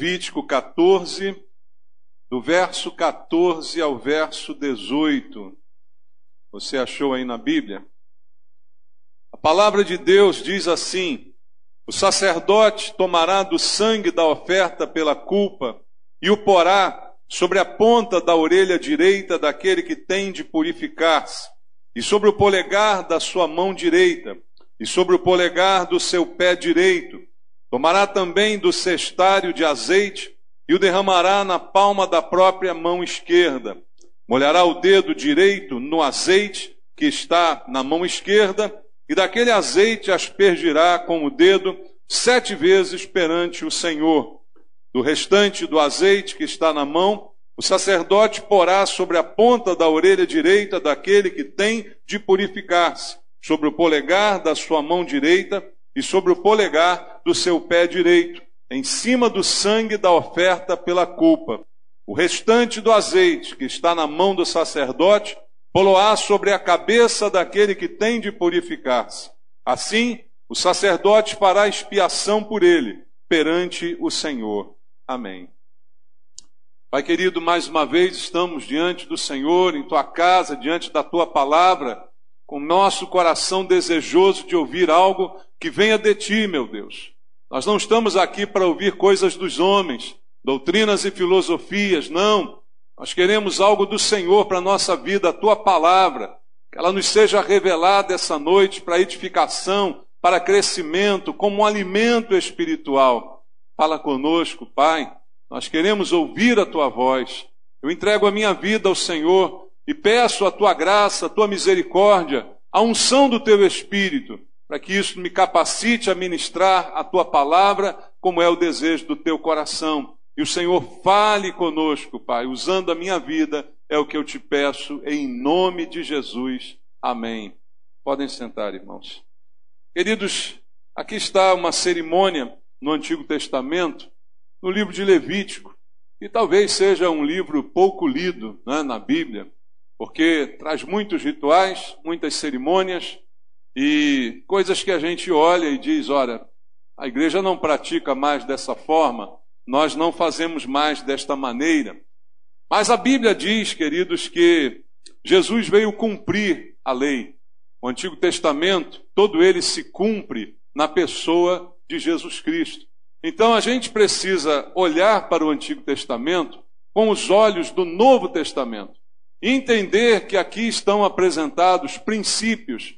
Levítico 14, do verso 14 ao verso 18. Você achou aí na Bíblia? A palavra de Deus diz assim: o sacerdote tomará do sangue da oferta pela culpa e o porá sobre a ponta da orelha direita daquele que tem de purificar-se, e sobre o polegar da sua mão direita, e sobre o polegar do seu pé direito. Tomará também do cestário de azeite e o derramará na palma da própria mão esquerda. Molhará o dedo direito no azeite que está na mão esquerda, e daquele azeite aspergirá com o dedo 7 vezes perante o Senhor. Do restante do azeite que está na mão, o sacerdote porá sobre a ponta da orelha direita daquele que tem de purificar-se, sobre o polegar da sua mão direita e sobre o polegar do seu pé direito, em cima do sangue da oferta pela culpa. O restante do azeite que está na mão do sacerdote, poloá sobre a cabeça daquele que tem de purificar-se. Assim, o sacerdote fará expiação por ele, perante o Senhor. Amém. Pai querido, mais uma vez estamos diante do Senhor, em tua casa, diante da tua palavra, com nosso coração desejoso de ouvir algo que venha de ti, meu Deus. Nós não estamos aqui para ouvir coisas dos homens, doutrinas e filosofias, não. Nós queremos algo do Senhor para a nossa vida, a tua palavra, que ela nos seja revelada essa noite para edificação, para crescimento, como um alimento espiritual. Fala conosco, Pai. Nós queremos ouvir a tua voz. Eu entrego a minha vida ao Senhor e peço a tua graça, a tua misericórdia, a unção do teu Espírito, para que isso me capacite a ministrar a tua palavra, como é o desejo do teu coração. E o Senhor fale conosco, Pai, usando a minha vida, é o que eu te peço, em nome de Jesus. Amém. Podem sentar, irmãos. Queridos, aqui está uma cerimônia no Antigo Testamento, no livro de Levítico, que talvez seja um livro pouco lido, né, na Bíblia, porque traz muitos rituais, muitas cerimônias e coisas que a gente olha e diz, olha, a igreja não pratica mais dessa forma, nós não fazemos mais desta maneira. Mas a Bíblia diz, queridos, que Jesus veio cumprir a lei. O Antigo Testamento, todo ele se cumpre na pessoa de Jesus Cristo. Então a gente precisa olhar para o Antigo Testamento com os olhos do Novo Testamento e entender que aqui estão apresentados princípios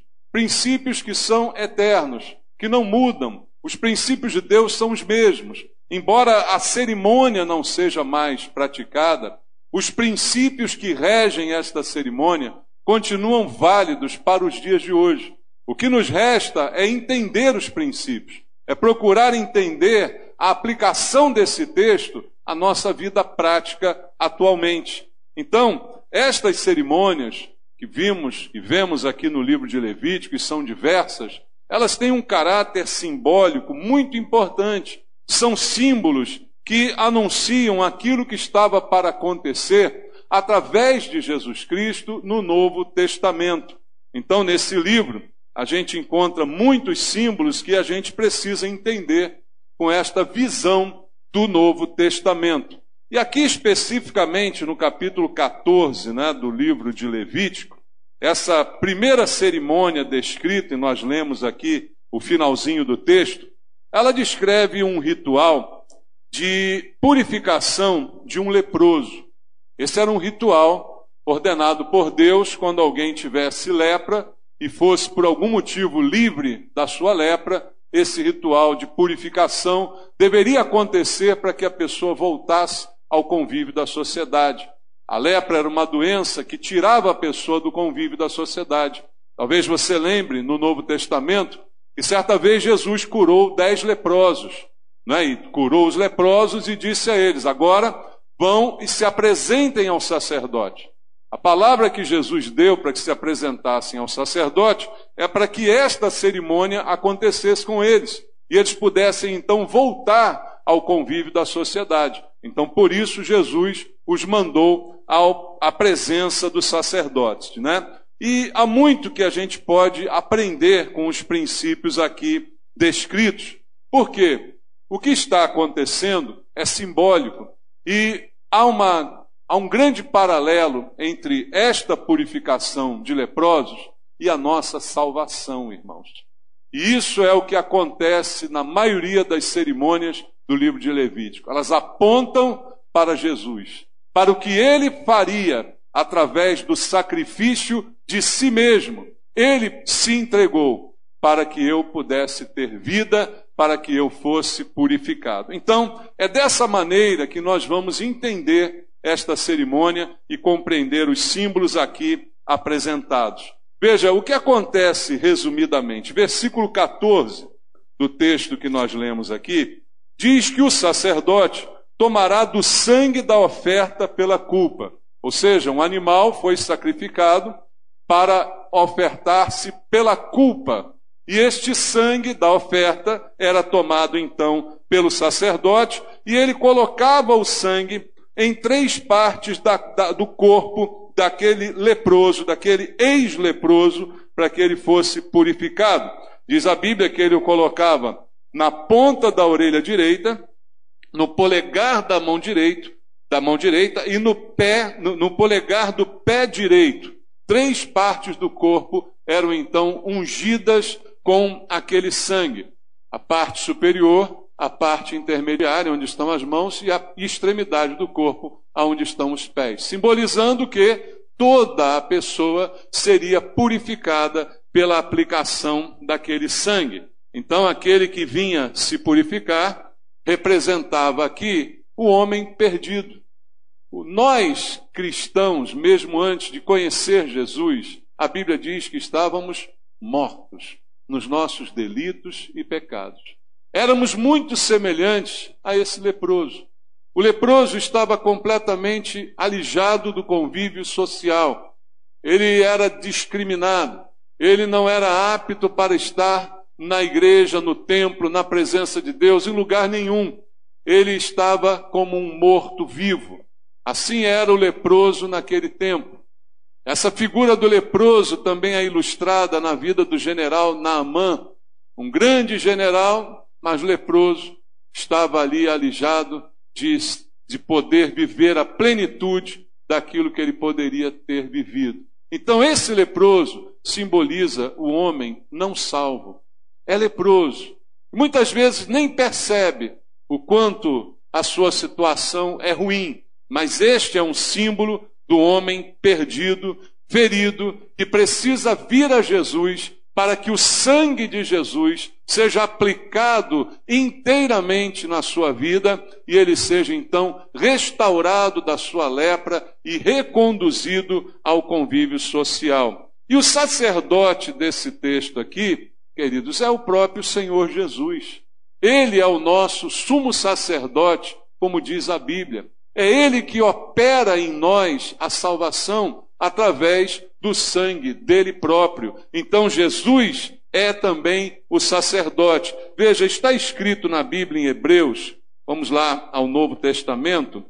que são eternos, que não mudam. Os princípios de Deus são os mesmos. Embora a cerimônia não seja mais praticada, os princípios que regem esta cerimônia continuam válidos para os dias de hoje. O que nos resta é entender os princípios, é procurar entender a aplicação desse texto à nossa vida prática atualmente. Então, estas cerimônias que vemos aqui no livro de Levítico, e são diversas, elas têm um caráter simbólico muito importante. São símbolos que anunciam aquilo que estava para acontecer através de Jesus Cristo no Novo Testamento. Então, nesse livro, a gente encontra muitos símbolos que a gente precisa entender com esta visão do Novo Testamento. E aqui especificamente no capítulo 14, né, do livro de Levítico, essa primeira cerimônia descrita, e nós lemos aqui o finalzinho do texto, ela descreve um ritual de purificação de um leproso. Esse era um ritual ordenado por Deus quando alguém tivesse lepra e fosse por algum motivo livre da sua lepra. Esse ritual de purificação deveria acontecer para que a pessoa voltasse ao convívio da sociedade. A lepra era uma doença que tirava a pessoa do convívio da sociedade. Talvez você lembre, no Novo Testamento, que certa vez Jesus curou 10 leprosos, né? E curou os leprosos e disse a eles, agora vão e se apresentem ao sacerdote. A palavra que Jesus deu para que se apresentassem ao sacerdote é para que esta cerimônia acontecesse com eles, e eles pudessem então voltar ao convívio da sociedade. Então, por isso, Jesus os mandou à presença dos sacerdotes, né? E há muito que a gente pode aprender com os princípios aqui descritos. Por quê? O que está acontecendo é simbólico e há um grande paralelo entre esta purificação de leprosos e a nossa salvação, irmãos. E isso é o que acontece na maioria das cerimônias do livro de Levítico. Elas apontam para Jesus, para o que ele faria através do sacrifício de si mesmo. Ele se entregou para que eu pudesse ter vida, para que eu fosse purificado. Então, é dessa maneira que nós vamos entender esta cerimônia e compreender os símbolos aqui apresentados. Veja, o que acontece resumidamente. Versículo 14 do texto que nós lemos aqui, diz que o sacerdote tomará do sangue da oferta pela culpa. Ou seja, um animal foi sacrificado para ofertar-se pela culpa. E este sangue da oferta era tomado então pelo sacerdote e ele colocava o sangue em 3 partes do corpo daquele leproso, daquele ex-leproso, para que ele fosse purificado. Diz a Bíblia que ele o colocava na ponta da orelha direita, no polegar da mão direita e no polegar do pé direito. 3 partes do corpo eram então ungidas com aquele sangue. A parte superior, a parte intermediária, onde estão as mãos, e a extremidade do corpo, onde estão os pés. Simbolizando que toda a pessoa seria purificada pela aplicação daquele sangue. Então, aquele que vinha se purificar representava aqui o homem perdido. Nós, cristãos, mesmo antes de conhecer Jesus, a Bíblia diz que estávamos mortos nos nossos delitos e pecados. Éramos muito semelhantes a esse leproso. O leproso estava completamente alijado do convívio social. Ele era discriminado. Ele não era apto para estar na igreja, no templo, na presença de Deus, em lugar nenhum. Ele estava como um morto-vivo. Assim era o leproso naquele tempo. Essa figura do leproso também é ilustrada na vida do general Naamã, um grande general, mas leproso, estava ali alijado de poder viver a plenitude daquilo que ele poderia ter vivido. Então esse leproso simboliza o homem não salvo. É leproso. Muitas vezes nem percebe o quanto a sua situação é ruim, mas este é um símbolo do homem perdido, ferido, que precisa vir a Jesus para que o sangue de Jesus seja aplicado inteiramente na sua vida e ele seja então restaurado da sua lepra e reconduzido ao convívio social. E o sacerdote desse texto aqui, queridos, é o próprio Senhor Jesus. Ele é o nosso sumo sacerdote, como diz a Bíblia. É Ele que opera em nós a salvação através do sangue dele próprio. Então Jesus é também o sacerdote. Veja, está escrito na Bíblia em Hebreus, vamos lá ao Novo Testamento,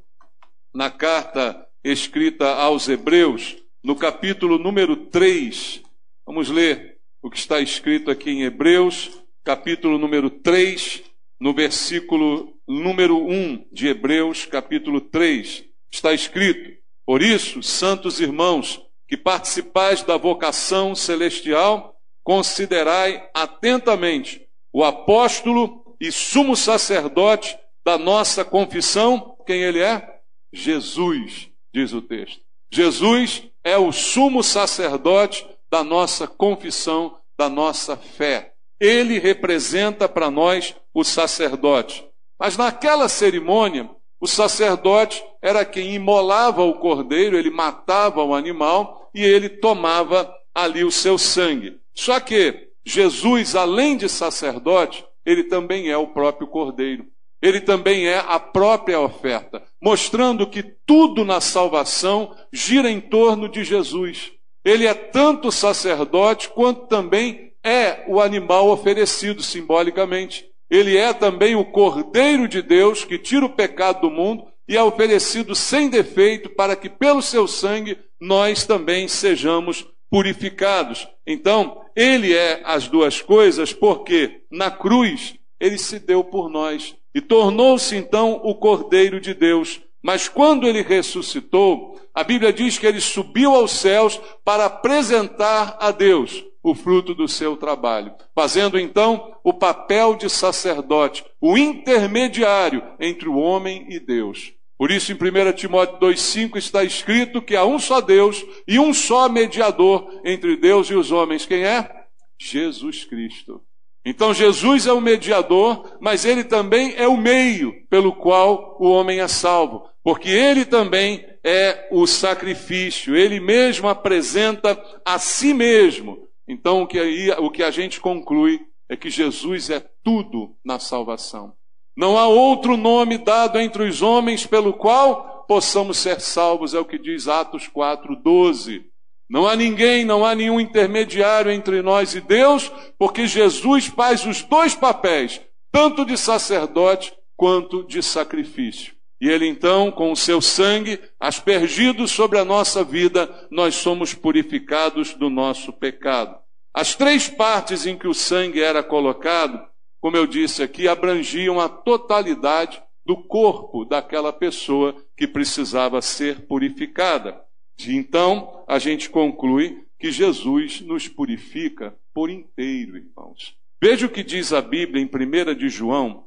na carta escrita aos Hebreus, no capítulo número 3. Vamos ler o que está escrito aqui em Hebreus, capítulo número 3, no versículo número 1 de Hebreus, capítulo 3, está escrito: por isso, santos irmãos, que participais da vocação celestial, considerai atentamente o apóstolo e sumo sacerdote da nossa confissão. Quem ele é? Jesus, diz o texto. Jesus é o sumo sacerdote da nossa confissão, da nossa fé. Ele representa para nós o sacerdote. Mas naquela cerimônia, o sacerdote era quem imolava o cordeiro, ele matava o animal e ele tomava ali o seu sangue. Só que Jesus, além de sacerdote, ele também é o próprio cordeiro. Ele também é a própria oferta, mostrando que tudo na salvação gira em torno de Jesus. Ele é tanto sacerdote quanto também é o animal oferecido simbolicamente. Ele é também o Cordeiro de Deus que tira o pecado do mundo e é oferecido sem defeito para que pelo seu sangue nós também sejamos purificados. Então, ele é as duas coisas porque na cruz ele se deu por nós e tornou-se então o Cordeiro de Deus. Mas quando ele ressuscitou, a Bíblia diz que ele subiu aos céus para apresentar a Deus o fruto do seu trabalho, fazendo então o papel de sacerdote, o intermediário entre o homem e Deus. Por isso, em 1 Timóteo 2,5 está escrito que há um só Deus e um só mediador entre Deus e os homens. Quem é? Jesus Cristo. Então Jesus é o mediador, mas ele também é o meio pelo qual o homem é salvo, porque ele também é o sacrifício, ele mesmo apresenta a si mesmo. Então o que a gente conclui é que Jesus é tudo na salvação. Não há outro nome dado entre os homens pelo qual possamos ser salvos, é o que diz Atos 4:12. Não há ninguém, não há nenhum intermediário entre nós e Deus, porque Jesus faz os dois papéis, tanto de sacerdote quanto de sacrifício. E ele então, com o seu sangue aspergido sobre a nossa vida, nós somos purificados do nosso pecado. As três partes em que o sangue era colocado, como eu disse aqui, abrangiam a totalidade do corpo daquela pessoa que precisava ser purificada. Então, a gente conclui que Jesus nos purifica por inteiro, irmãos. Veja o que diz a Bíblia em 1 de João.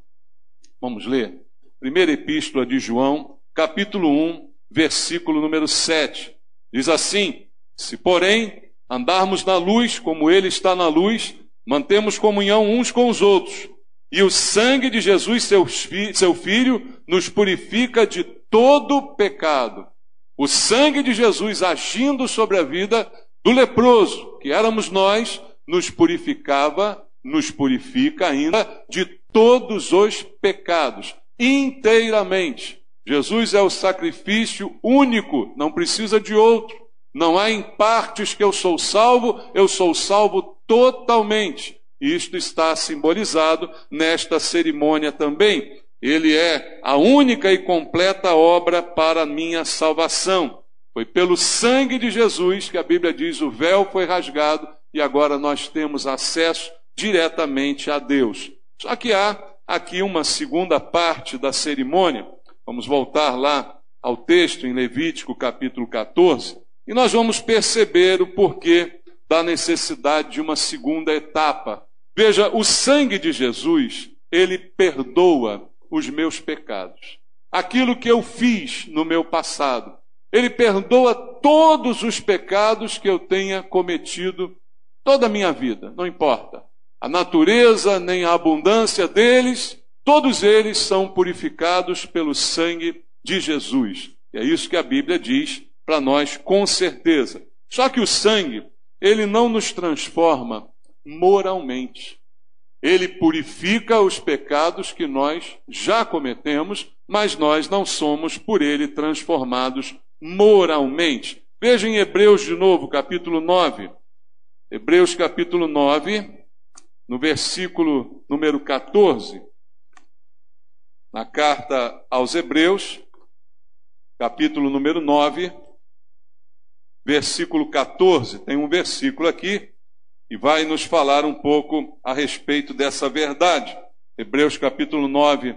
Vamos ler? Primeira Epístola de João, capítulo 1, versículo número 7. Diz assim: se, porém, andarmos na luz, como ele está na luz, mantemos comunhão uns com os outros. E o sangue de Jesus, seu Filho, nos purifica de todo pecado. O sangue de Jesus agindo sobre a vida do leproso, que éramos nós, nos purifica ainda de todos os pecados, inteiramente. Jesus é o sacrifício único, não precisa de outro. Não há em partes que eu sou salvo totalmente. E isto está simbolizado nesta cerimônia também. Ele é a única e completa obra para a minha salvação. Foi pelo sangue de Jesus que a Bíblia diz, o véu foi rasgado e agora nós temos acesso diretamente a Deus. Só que há aqui uma segunda parte da cerimônia. Vamos voltar lá ao texto em Levítico capítulo 14 e nós vamos perceber o porquê da necessidade de uma segunda etapa. Veja, o sangue de Jesus, ele perdoa os meus pecados. Aquilo que eu fiz no meu passado. Ele perdoa todos os pecados que eu tenha cometido toda a minha vida, não importa. A natureza nem a abundância deles, todos eles são purificados pelo sangue de Jesus. E é isso que a Bíblia diz para nós com certeza. Só que o sangue, ele não nos transforma moralmente. Ele purifica os pecados que nós já cometemos, mas nós não somos por ele transformados moralmente. Veja em Hebreus de novo, capítulo 9. Hebreus capítulo 9, no versículo número 14. Na carta aos Hebreus, capítulo número 9, versículo 14. Tem um versículo aqui e vai nos falar um pouco a respeito dessa verdade. Hebreus capítulo 9,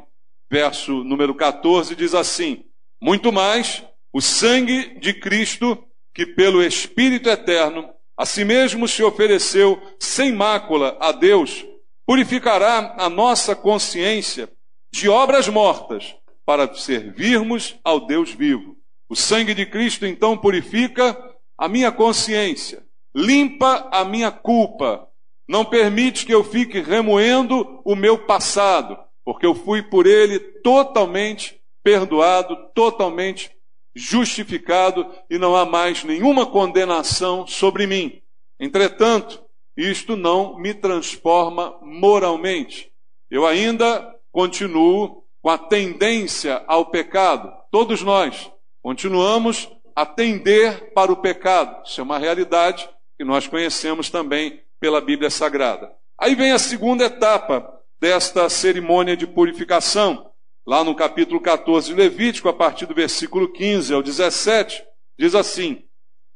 verso número 14, diz assim: muito mais, o sangue de Cristo, que pelo Espírito Eterno, a si mesmo se ofereceu sem mácula a Deus, purificará a nossa consciência de obras mortas, para servirmos ao Deus vivo. O sangue de Cristo, então, purifica a minha consciência, limpa a minha culpa, não permite que eu fique remoendo o meu passado, porque eu fui por ele totalmente perdoado, totalmente justificado e não há mais nenhuma condenação sobre mim. Entretanto, isto não me transforma moralmente. Eu ainda continuo com a tendência ao pecado. Todos nós continuamos a tender para o pecado. Isso é uma realidade que nós conhecemos também pela Bíblia Sagrada. Aí vem a segunda etapa desta cerimônia de purificação. Lá no capítulo 14 de Levítico, a partir do versículo 15 ao 17, diz assim: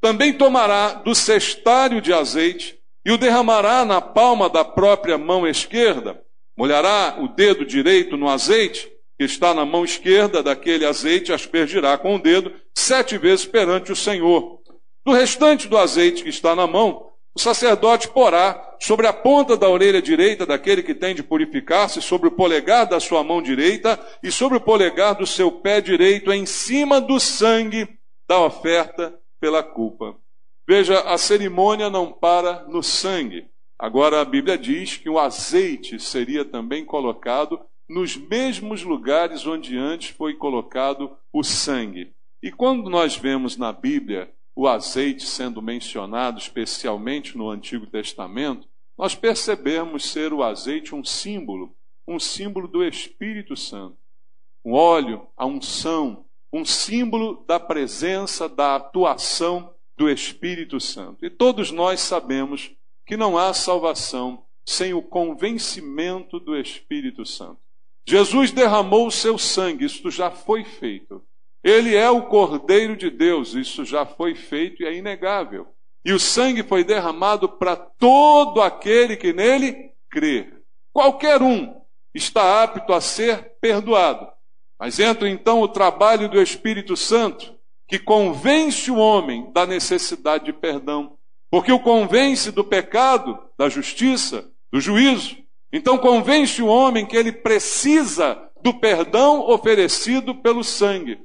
também tomará do cestário de azeite e o derramará na palma da própria mão esquerda, molhará o dedo direito no azeite que está na mão esquerda daquele azeite, aspergirá com o dedo 7 vezes perante o Senhor. Do restante do azeite que está na mão, o sacerdote porá sobre a ponta da orelha direita daquele que tem de purificar-se, sobre o polegar da sua mão direita e sobre o polegar do seu pé direito, em cima do sangue da oferta pela culpa. Veja, a cerimônia não para no sangue. Agora a Bíblia diz que o azeite seria também colocado nos mesmos lugares onde antes foi colocado o sangue. E quando nós vemos na Bíblia o azeite sendo mencionado, especialmente no Antigo Testamento, nós percebemos ser o azeite um símbolo do Espírito Santo. O óleo, a unção, um símbolo da presença, da atuação do Espírito Santo. E todos nós sabemos que não há salvação sem o convencimento do Espírito Santo. Jesus derramou o seu sangue, isso já foi feito. Ele é o Cordeiro de Deus, isso já foi feito e é inegável. E o sangue foi derramado para todo aquele que nele crê. Qualquer um está apto a ser perdoado. Mas entra então o trabalho do Espírito Santo, que convence o homem da necessidade de perdão. Porque o convence do pecado, da justiça, do juízo. Então convence o homem que ele precisa do perdão oferecido pelo sangue,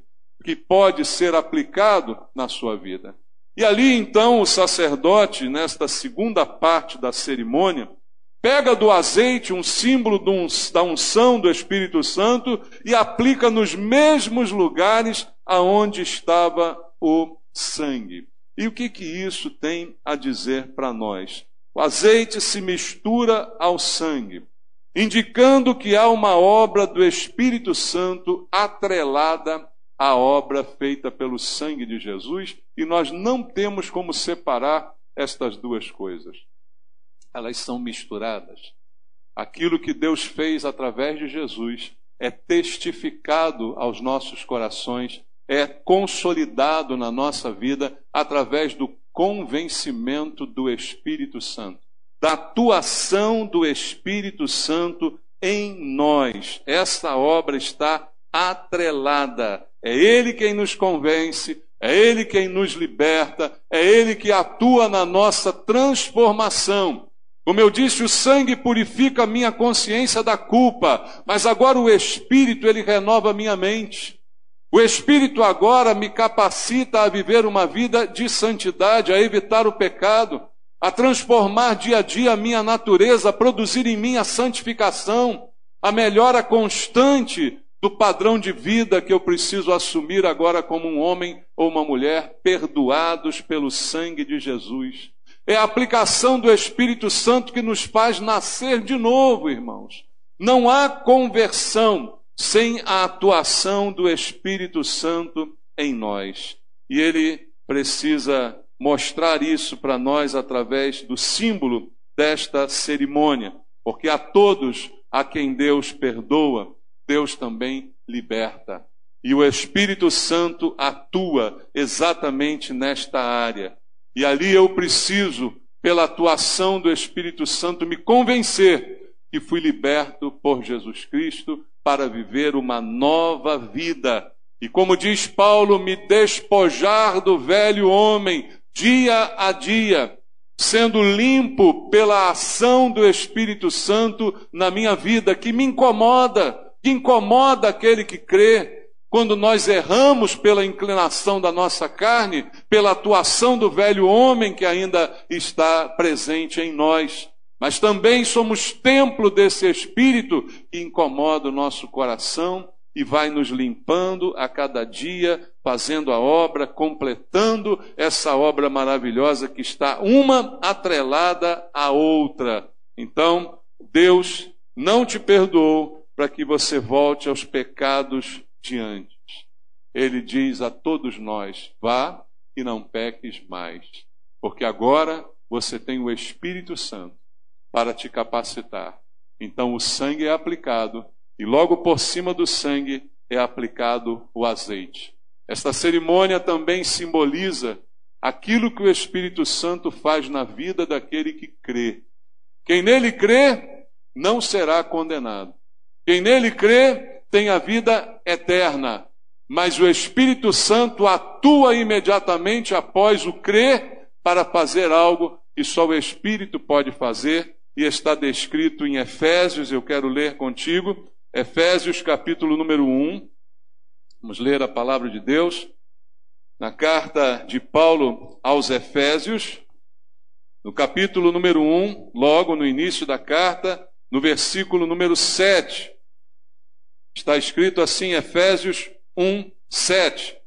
que pode ser aplicado na sua vida. E ali então o sacerdote, nesta segunda parte da cerimônia, pega do azeite um símbolo da unção do Espírito Santo e aplica nos mesmos lugares aonde estava o sangue. E o que isso tem a dizer para nós? O azeite se mistura ao sangue, indicando que há uma obra do Espírito Santo atrelada à obra feita pelo sangue de Jesus, e nós não temos como separar estas duas coisas. Elas são misturadas. Aquilo que Deus fez através de Jesus é testificado aos nossos corações, é consolidado na nossa vida através do convencimento do Espírito Santo, da atuação do Espírito Santo em nós. Essa obra está atrelada. É Ele quem nos convence, é Ele quem nos liberta, é Ele que atua na nossa transformação. Como eu disse, o sangue purifica a minha consciência da culpa, mas agora o Espírito, ele renova a minha mente. O Espírito agora me capacita a viver uma vida de santidade, a evitar o pecado, a transformar dia a dia a minha natureza, a produzir em mim a santificação, a melhora constante do padrão de vida que eu preciso assumir agora como um homem ou uma mulher perdoados pelo sangue de Jesus. É a aplicação do Espírito Santo que nos faz nascer de novo, irmãos. Não há conversão sem a atuação do Espírito Santo em nós. E ele precisa mostrar isso para nós através do símbolo desta cerimônia. Porque a todos a quem Deus perdoa, Deus também liberta. E o Espírito Santo atua exatamente nesta área. E ali eu preciso, pela atuação do Espírito Santo, me convencer que fui liberto por Jesus Cristo para viver uma nova vida. E como diz Paulo, me despojar do velho homem dia a dia, sendo limpo pela ação do Espírito Santo na minha vida, que me incomoda, que incomoda aquele que crê. Quando nós erramos pela inclinação da nossa carne, pela atuação do velho homem que ainda está presente em nós. Mas também somos templo desse Espírito que incomoda o nosso coração e vai nos limpando a cada dia, fazendo a obra, completando essa obra maravilhosa que está uma atrelada à outra. Então, Deus não te perdoou para que você volte aos pecados de antes. Ele diz a todos nós, vá e não peques mais, porque agora você tem o Espírito Santo para te capacitar. Então o sangue é aplicado e logo por cima do sangue é aplicado o azeite. Esta cerimônia também simboliza aquilo que o Espírito Santo faz na vida daquele que crê. Quem nele crê não será condenado. Quem nele crê tem a vida eterna, mas o Espírito Santo atua imediatamente após o crer para fazer algo que só o Espírito pode fazer, e está descrito em Efésios. Eu quero ler contigo, Efésios capítulo número 1. Vamos ler a palavra de Deus na carta de Paulo aos Efésios, no capítulo número 1, logo no início da carta, no versículo número 7. Está escrito assim, Efésios 1, 7.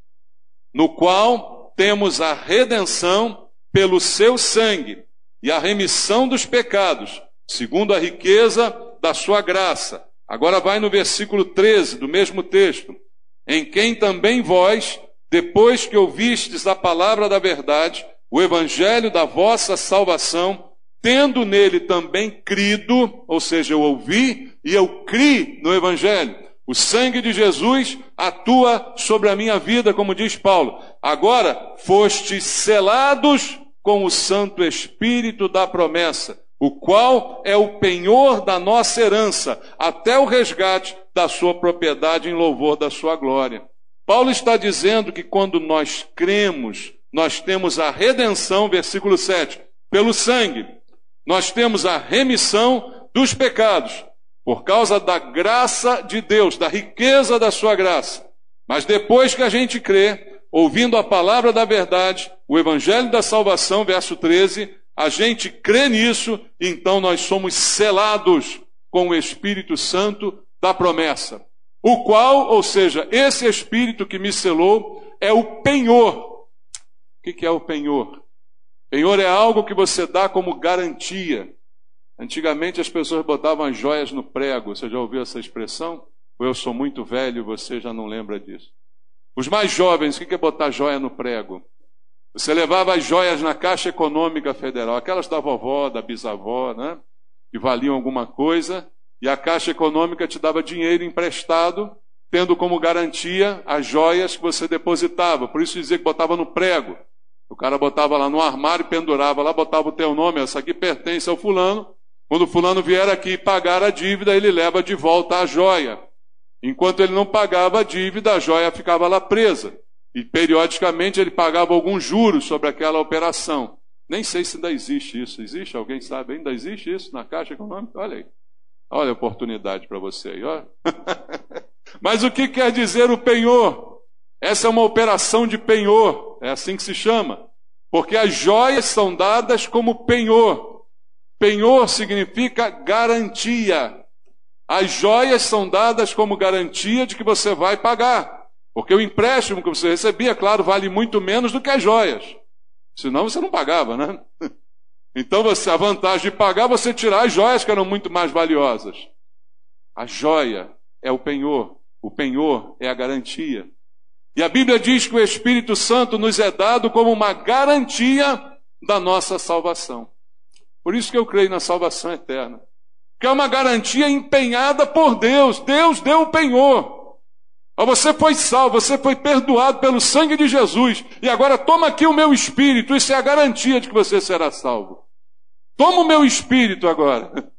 No qual temos a redenção pelo seu sangue e a remissão dos pecados, segundo a riqueza da sua graça. Agora vai no versículo 13 do mesmo texto. Em quem também vós, depois que ouvistes a palavra da verdade, o evangelho da vossa salvação, tendo nele também crido, ou seja, eu ouvi e eu criei no evangelho. O sangue de Jesus atua sobre a minha vida, como diz Paulo. Agora fostes selados com o Santo Espírito da promessa, o qual é o penhor da nossa herança, até o resgate da sua propriedade em louvor da sua glória. Paulo está dizendo que quando nós cremos, nós temos a redenção, versículo 7, pelo sangue. Nós temos a remissão dos pecados, por causa da graça de Deus, da riqueza da sua graça. Mas depois que a gente crê, ouvindo a palavra da verdade, o evangelho da salvação, verso 13, a gente crê nisso, então nós somos selados com o Espírito Santo da promessa, o qual, ou seja, esse Espírito que me selou, é o penhor. O que é o penhor? Penhor é algo que você dá como garantia. Antigamente as pessoas botavam as joias no prego. Você já ouviu essa expressão? Ou eu sou muito velho e você já não lembra disso? Os mais jovens, o que é botar joia no prego? Você levava as joias na Caixa Econômica Federal, aquelas da vovó, da bisavó, né? Que valiam alguma coisa, e a Caixa Econômica te dava dinheiro emprestado, tendo como garantia as joias que você depositava. Por isso dizia que botava no prego. O cara botava lá no armário, pendurava lá, botava o teu nome, essa aqui pertence ao fulano. Quando o fulano vier aqui pagar a dívida, ele leva de volta a joia. Enquanto ele não pagava a dívida, a joia ficava lá presa. E periodicamente ele pagava alguns juros sobre aquela operação. Nem sei se ainda existe isso. Existe? Alguém sabe? Ainda existe isso na Caixa Econômica? Olha aí. Olha a oportunidade para você aí. Ó. Mas o que quer dizer o penhor? Essa é uma operação de penhor. É assim que se chama. Porque as joias são dadas como penhor. Penhor significa garantia. As joias são dadas como garantia de que você vai pagar. Porque o empréstimo que você recebia, claro, vale muito menos do que as joias. Senão você não pagava, né? Então a vantagem de pagar é você tirar as joias que eram muito mais valiosas. A joia é o penhor é a garantia. E a Bíblia diz que o Espírito Santo nos é dado como uma garantia da nossa salvação. Por isso que eu creio na salvação eterna. Que é uma garantia empenhada por Deus. Deus deu o penhor. Você foi salvo, você foi perdoado pelo sangue de Jesus. E agora toma aqui o meu espírito. Isso é a garantia de que você será salvo. Toma o meu espírito agora.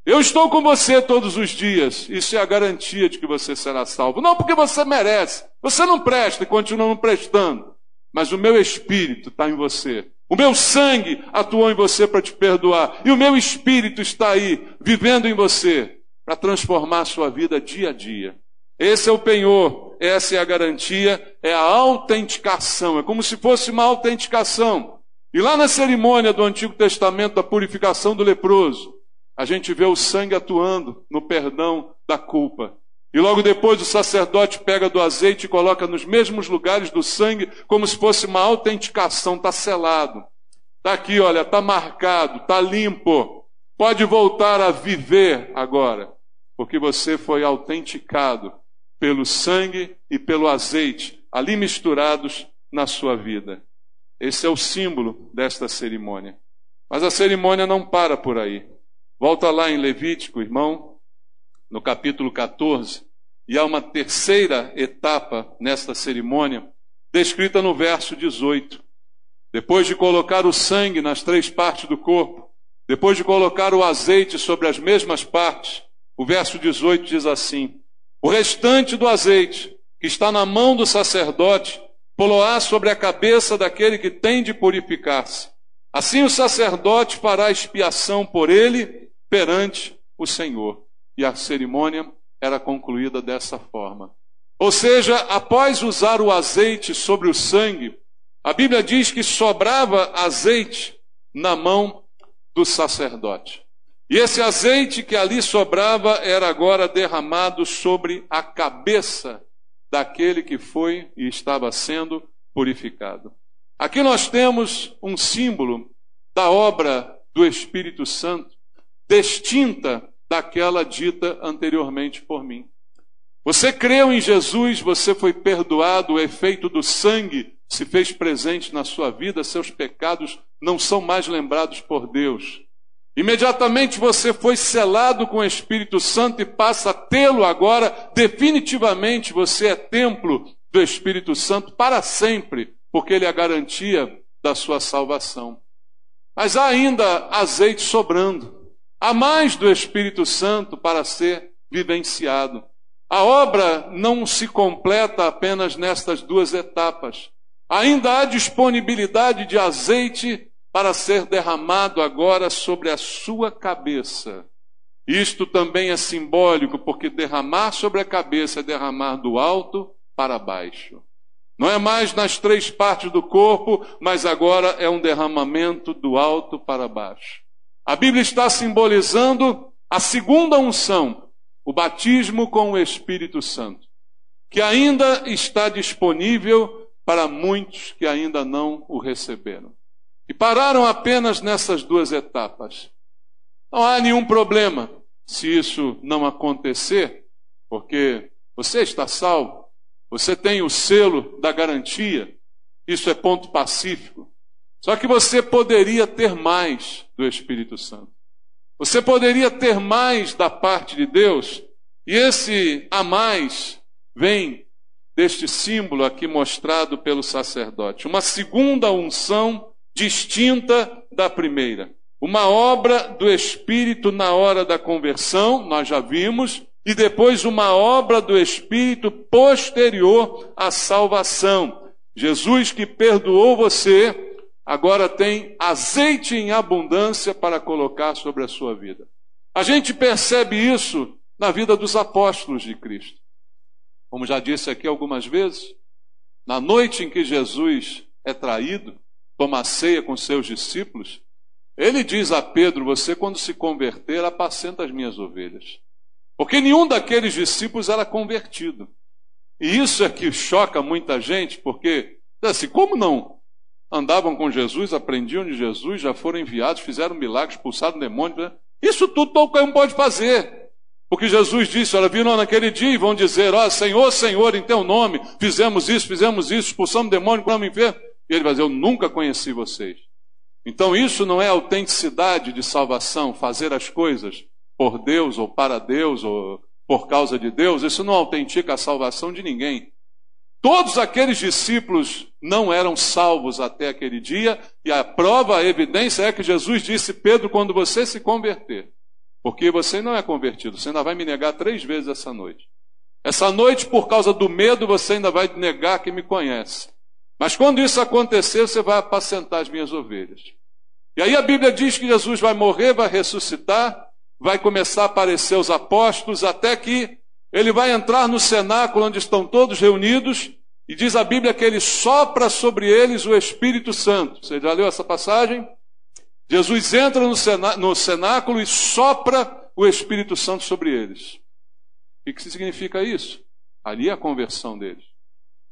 Eu estou com você todos os dias. Isso é a garantia de que você será salvo. Não porque você merece. Você não presta e continua não prestando. Mas o meu espírito está em você. O meu sangue atuou em você para te perdoar. E o meu espírito está aí, vivendo em você, para transformar a sua vida dia a dia. Esse é o penhor, essa é a garantia, é a autenticação. É como se fosse uma autenticação. E lá na cerimônia do Antigo Testamento da purificação do leproso, a gente vê o sangue atuando no perdão da culpa. E logo depois o sacerdote pega do azeite e coloca nos mesmos lugares do sangue, como se fosse uma autenticação, está selado. Está aqui, olha, está marcado, está limpo. Pode voltar a viver agora, porque você foi autenticado pelo sangue e pelo azeite, ali misturados na sua vida. Esse é o símbolo desta cerimônia. Mas a cerimônia não para por aí. Volta lá em Levítico, irmão, no capítulo 14, e há uma terceira etapa nesta cerimônia, descrita no verso 18. Depois de colocar o sangue nas 3 partes do corpo, Depois de colocar o azeite sobre as mesmas partes, o verso 18 diz assim: o restante do azeite, que está na mão do sacerdote, poloá sobre a cabeça daquele que tem de purificar-se. Assim o sacerdote fará expiação por ele perante o Senhor. E a cerimônia era concluída dessa forma. Ou seja, após usar o azeite sobre o sangue, a Bíblia diz que sobrava azeite na mão do sacerdote. E esse azeite que ali sobrava era agora derramado sobre a cabeça daquele que foi e estava sendo purificado. Aqui nós temos um símbolo da obra do Espírito Santo, distinta daquela dita anteriormente por mim. Você creu em Jesus, você foi perdoado, o efeito do sangue se fez presente na sua vida, seus pecados não são mais lembrados por Deus. Imediatamente você foi selado com o Espírito Santo e passa a tê-lo agora, definitivamente você é templo do Espírito Santo para sempre, porque ele é a garantia da sua salvação. Mas há ainda azeite sobrando, há mais do Espírito Santo para ser vivenciado. A obra não se completa apenas nestas duas etapas. Ainda há disponibilidade de azeite para ser derramado agora sobre a sua cabeça. Isto também é simbólico, porque derramar sobre a cabeça é derramar do alto para baixo. Não é mais nas três partes do corpo, mas agora é um derramamento do alto para baixo. A Bíblia está simbolizando a segunda unção, o batismo com o Espírito Santo, que ainda está disponível para muitos que ainda não o receberam. E pararam apenas nessas duas etapas. Não há nenhum problema se isso não acontecer, porque você está salvo, você tem o selo da garantia, isso é ponto pacífico. Só que você poderia ter mais do Espírito Santo. Você poderia ter mais da parte de Deus, e esse a mais vem deste símbolo aqui mostrado pelo sacerdote. Uma segunda unção distinta da primeira. Uma obra do Espírito na hora da conversão, nós já vimos, e depois uma obra do Espírito posterior à salvação. Jesus que perdoou você, agora tem azeite em abundância para colocar sobre a sua vida. A gente percebe isso na vida dos apóstolos de Cristo. Como já disse aqui algumas vezes, na noite em que Jesus é traído, toma a ceia com seus discípulos, ele diz a Pedro: você quando se converter, apacenta as minhas ovelhas. Porque nenhum daqueles discípulos era convertido. E isso é que choca muita gente, porque, assim, como não andavam com Jesus, aprendiam de Jesus, já foram enviados, fizeram milagres, expulsaram demônios, isso tudo qualquer um pode fazer. Porque Jesus disse: olha, viram naquele dia e vão dizer: ó, Senhor, Senhor, em teu nome, fizemos isso, expulsamos demônio, curamos enfermo. E ele vai dizer: eu nunca conheci vocês. Então isso não é autenticidade de salvação, fazer as coisas por Deus ou para Deus ou por causa de Deus. Isso não autentica a salvação de ninguém. Todos aqueles discípulos não eram salvos até aquele dia, e a prova, a evidência é que Jesus disse: Pedro, quando você se converter, porque você não é convertido, você ainda vai me negar 3 vezes essa noite. Essa noite, por causa do medo, você ainda vai negar que me conhece. Mas quando isso acontecer, você vai apacentar as minhas ovelhas. E aí a Bíblia diz que Jesus vai morrer, vai ressuscitar, vai começar a aparecer aos apóstolos, até que ele vai entrar no cenáculo onde estão todos reunidos, e diz a Bíblia que ele sopra sobre eles o Espírito Santo. Você já leu essa passagem? Jesus entra no cenáculo e sopra o Espírito Santo sobre eles. O que significa isso? Ali é a conversão deles.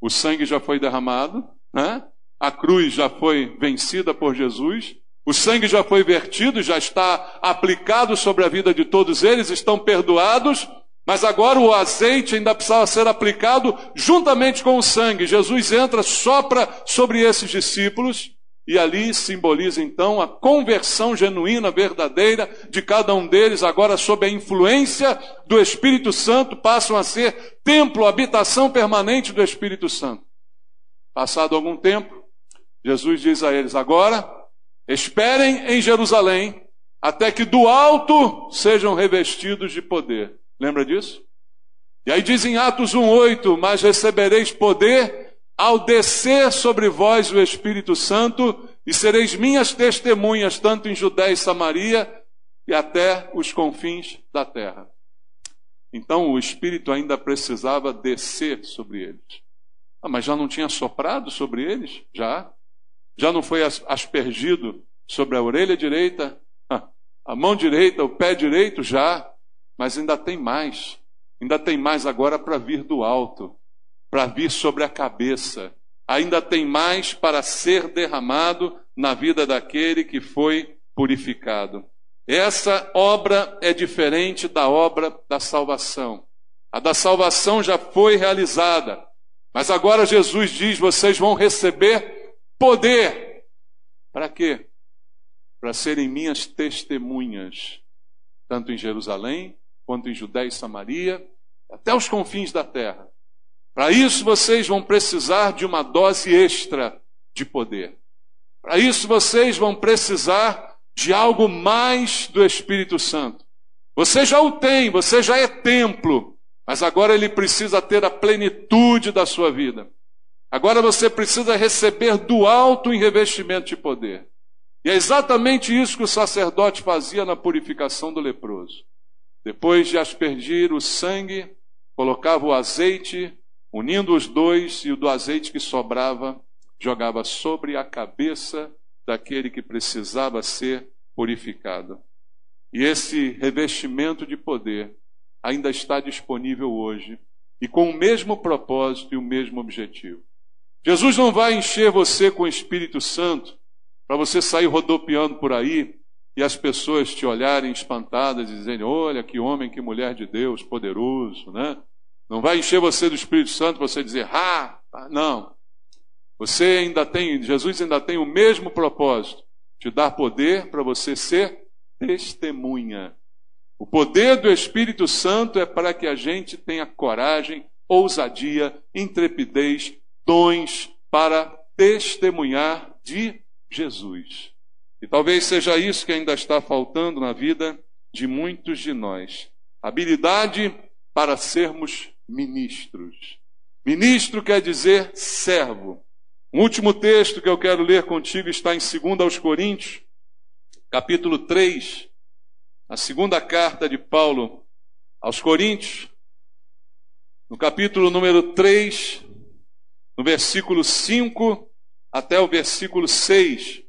O sangue já foi derramado, né? A cruz já foi vencida por Jesus, o sangue já foi vertido, já está aplicado sobre a vida de todos eles, estão perdoados, mas agora o azeite ainda precisava ser aplicado juntamente com o sangue. Jesus entra, sopra sobre esses discípulos, e ali simboliza então a conversão genuína, verdadeira de cada um deles, agora sob a influência do Espírito Santo, passam a ser templo, habitação permanente do Espírito Santo. Passado algum tempo, Jesus diz a eles: agora esperem em Jerusalém até que do alto sejam revestidos de poder. Lembra disso? E aí diz em Atos 1:8, mas recebereis poder ao descer sobre vós o Espírito Santo, e sereis minhas testemunhas, tanto em Judéia e Samaria, e até os confins da terra. Então o Espírito ainda precisava descer sobre eles. Mas já não tinha soprado sobre eles? Já? Já não foi aspergido sobre a orelha direita, a mão direita, o pé direito? Já. Mas ainda tem mais. Ainda tem mais agora para vir do alto, para vir sobre a cabeça. Ainda tem mais para ser derramado na vida daquele que foi purificado. Essa obra é diferente da obra da salvação. A da salvação já foi realizada. Mas agora Jesus diz, vocês vão receber poder. Para quê? Para serem minhas testemunhas, tanto em Jerusalém, quanto em Judéia e Samaria, até os confins da terra. Para isso vocês vão precisar de uma dose extra de poder. Para isso vocês vão precisar de algo mais do Espírito Santo. Você já o tem, você já é templo, mas agora ele precisa ter a plenitude da sua vida. Agora você precisa receber do alto em revestimento de poder. E é exatamente isso que o sacerdote fazia na purificação do leproso. Depois de aspergir o sangue, colocava o azeite, unindo os dois, e o do azeite que sobrava, jogava sobre a cabeça daquele que precisava ser purificado. E esse revestimento de poder ainda está disponível hoje, e com o mesmo propósito e o mesmo objetivo. Jesus não vai encher você com o Espírito Santo para você sair rodopiando por aí e as pessoas te olharem espantadas e dizerem, olha que homem, que mulher de Deus, poderoso, né? Não vai encher você do Espírito Santo para você dizer, não. Jesus ainda tem o mesmo propósito, te dar poder para você ser testemunha. O poder do Espírito Santo é para que a gente tenha coragem, ousadia, intrepidez, dons para testemunhar de Jesus. E talvez seja isso que ainda está faltando na vida de muitos de nós. Habilidade para sermos ministros. Ministro quer dizer servo. O último texto que eu quero ler contigo está em 2 Coríntios, capítulo 3, a segunda carta de Paulo aos Coríntios, no capítulo número 3, no versículo 5 até o versículo 6.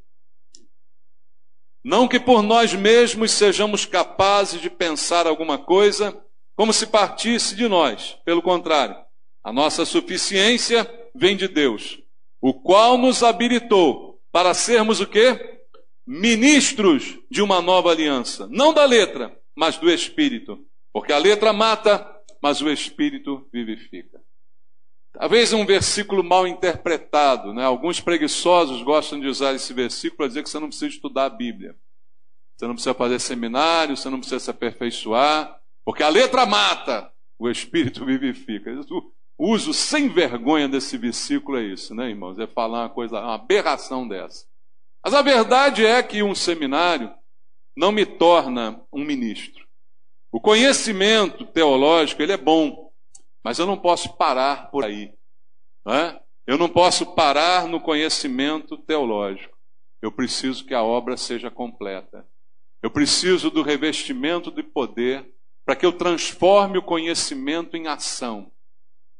Não que por nós mesmos sejamos capazes de pensar alguma coisa como se partisse de nós. Pelo contrário, a nossa suficiência vem de Deus, o qual nos habilitou para sermos o quê? Ministros de uma nova aliança. Não da letra, mas do Espírito. Porque a letra mata, mas o Espírito vivifica. Talvez um versículo mal interpretado, né? Alguns preguiçosos gostam de usar esse versículo para dizer que você não precisa estudar a Bíblia. Você não precisa fazer seminário, você não precisa se aperfeiçoar, porque a letra mata, o Espírito vivifica. O uso sem vergonha desse versículo é isso, né, irmãos? É falar uma aberração dessa. Mas a verdade é que um seminário não me torna um ministro. O conhecimento teológico, ele é bom. Mas eu não posso parar por aí. Não é? Eu não posso parar no conhecimento teológico. Eu preciso que a obra seja completa. Eu preciso do revestimento de poder para que eu transforme o conhecimento em ação.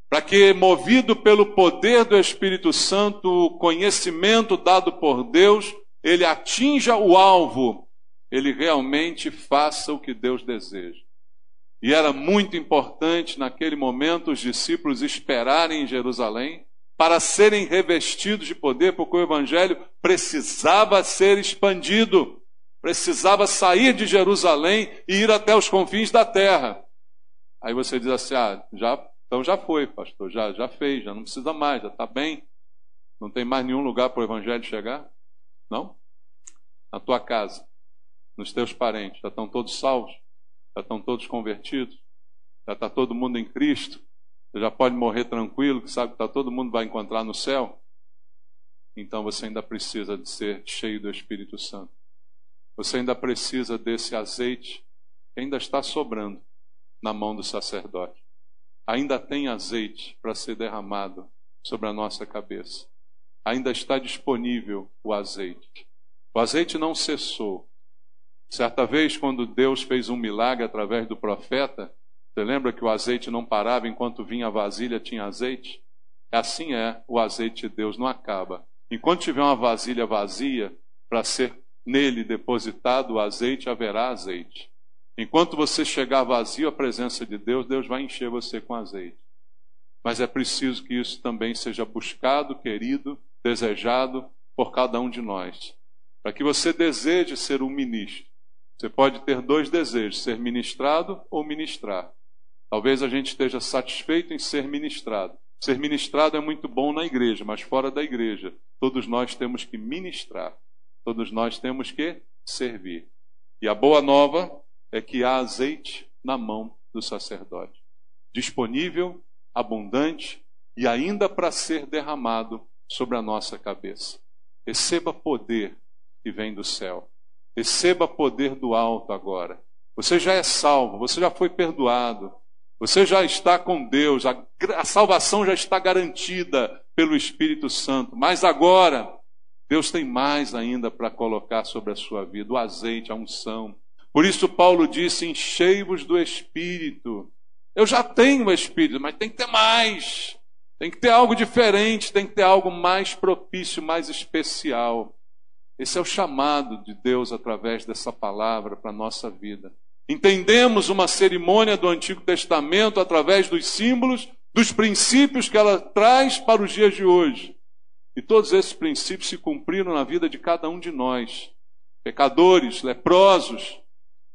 Para que, movido pelo poder do Espírito Santo, o conhecimento dado por Deus, ele atinja o alvo, ele realmente faça o que Deus deseja. E era muito importante naquele momento os discípulos esperarem em Jerusalém para serem revestidos de poder, porque o Evangelho precisava ser expandido, precisava sair de Jerusalém e ir até os confins da terra. Aí você diz assim, então já foi, pastor, já fez, já não precisa mais, já está bem, não tem mais nenhum lugar para o Evangelho chegar? Não? Na tua casa, nos teus parentes, já estão todos salvos? Já estão todos convertidos? Já está todo mundo em Cristo? Você já pode morrer tranquilo, que sabe que todo mundo vai encontrar no céu? Então você ainda precisa de ser cheio do Espírito Santo. você ainda precisa desse azeite que ainda está sobrando na mão do sacerdote. Ainda tem azeite para ser derramado sobre a nossa cabeça. Ainda está disponível o azeite. O azeite não cessou. Certa vez, quando Deus fez um milagre através do profeta, você lembra que o azeite não parava enquanto vinha a vasilha, tinha azeite? Assim é, o azeite de Deus não acaba. Enquanto tiver uma vasilha vazia, para ser nele depositado o azeite, haverá azeite. Enquanto você chegar vazio à presença de Deus, Deus vai encher você com azeite. Mas é preciso que isso também seja buscado, querido, desejado por cada um de nós. Para que você deseje ser um ministro. Você pode ter dois desejos, ser ministrado ou ministrar. Talvez a gente esteja satisfeito em ser ministrado. Ser ministrado é muito bom na igreja, mas fora da igreja, todos nós temos que ministrar. Todos nós temos que servir. E a boa nova é que há azeite na mão do sacerdote. Disponível, abundante e ainda para ser derramado sobre a nossa cabeça. Receba poder que vem do céu. Receba poder do alto agora. Você já é salvo, você já foi perdoado. Você já está com Deus, a salvação já está garantida pelo Espírito Santo. Mas agora, Deus tem mais ainda para colocar sobre a sua vida, o azeite, a unção. Por isso Paulo disse, enchei-vos do Espírito. Eu já tenho o Espírito, mas tem que ter mais. Tem que ter algo diferente, tem que ter algo mais propício, mais especial. Esse é o chamado de Deus através dessa palavra para a nossa vida. Entendemos uma cerimônia do Antigo Testamento através dos símbolos, dos princípios que ela traz para os dias de hoje. E todos esses princípios se cumpriram na vida de cada um de nós. Pecadores, leprosos,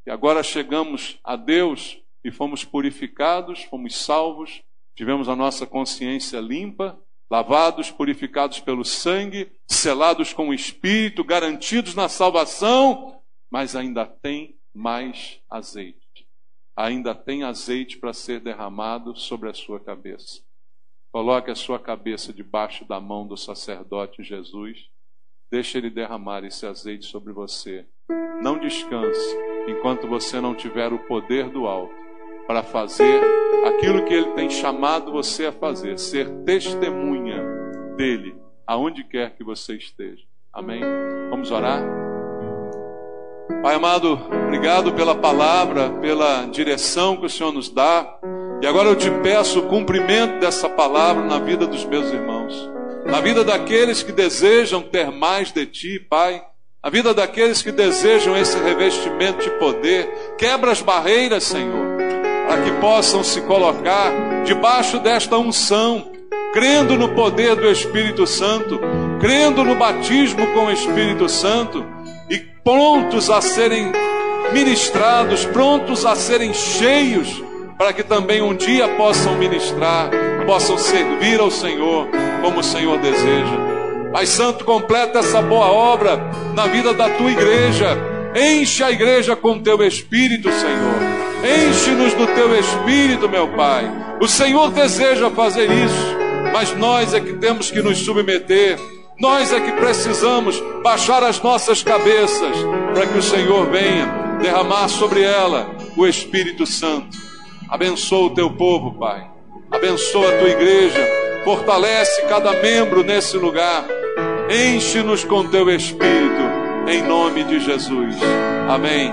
e agora chegamos a Deus e fomos purificados, fomos salvos, tivemos a nossa consciência limpa, lavados, purificados pelo sangue, selados com o Espírito, garantidos na salvação, mas ainda tem mais azeite. Ainda tem azeite para ser derramado sobre a sua cabeça. Coloque a sua cabeça debaixo da mão do sacerdote Jesus. Deixe ele derramar esse azeite sobre você. Não descanse enquanto você não tiver o poder do alto para fazer aquilo que ele tem chamado você a fazer, ser testemunha dele, aonde quer que você esteja. Amém? Vamos orar? Pai amado, obrigado pela palavra, pela direção que o Senhor nos dá. E agora eu te peço o cumprimento dessa palavra na vida dos meus irmãos, na vida daqueles que desejam ter mais de Ti, Pai, na vida daqueles que desejam esse revestimento de poder. Quebra as barreiras, Senhor, para que possam se colocar debaixo desta unção, crendo no poder do Espírito Santo, crendo no batismo com o Espírito Santo, e prontos a serem ministrados, prontos a serem cheios, para que também um dia possam ministrar, possam servir ao Senhor como o Senhor deseja. Pai Santo, completa essa boa obra na vida da Tua igreja. Enche a igreja com Teu Espírito, Senhor. Enche-nos do Teu Espírito, meu Pai. O Senhor deseja fazer isso, mas nós é que temos que nos submeter. Nós é que precisamos baixar as nossas cabeças para que o Senhor venha derramar sobre ela o Espírito Santo. Abençoa o Teu povo, Pai. Abençoa a Tua igreja. Fortalece cada membro nesse lugar. Enche-nos com Teu Espírito, em nome de Jesus. Amém.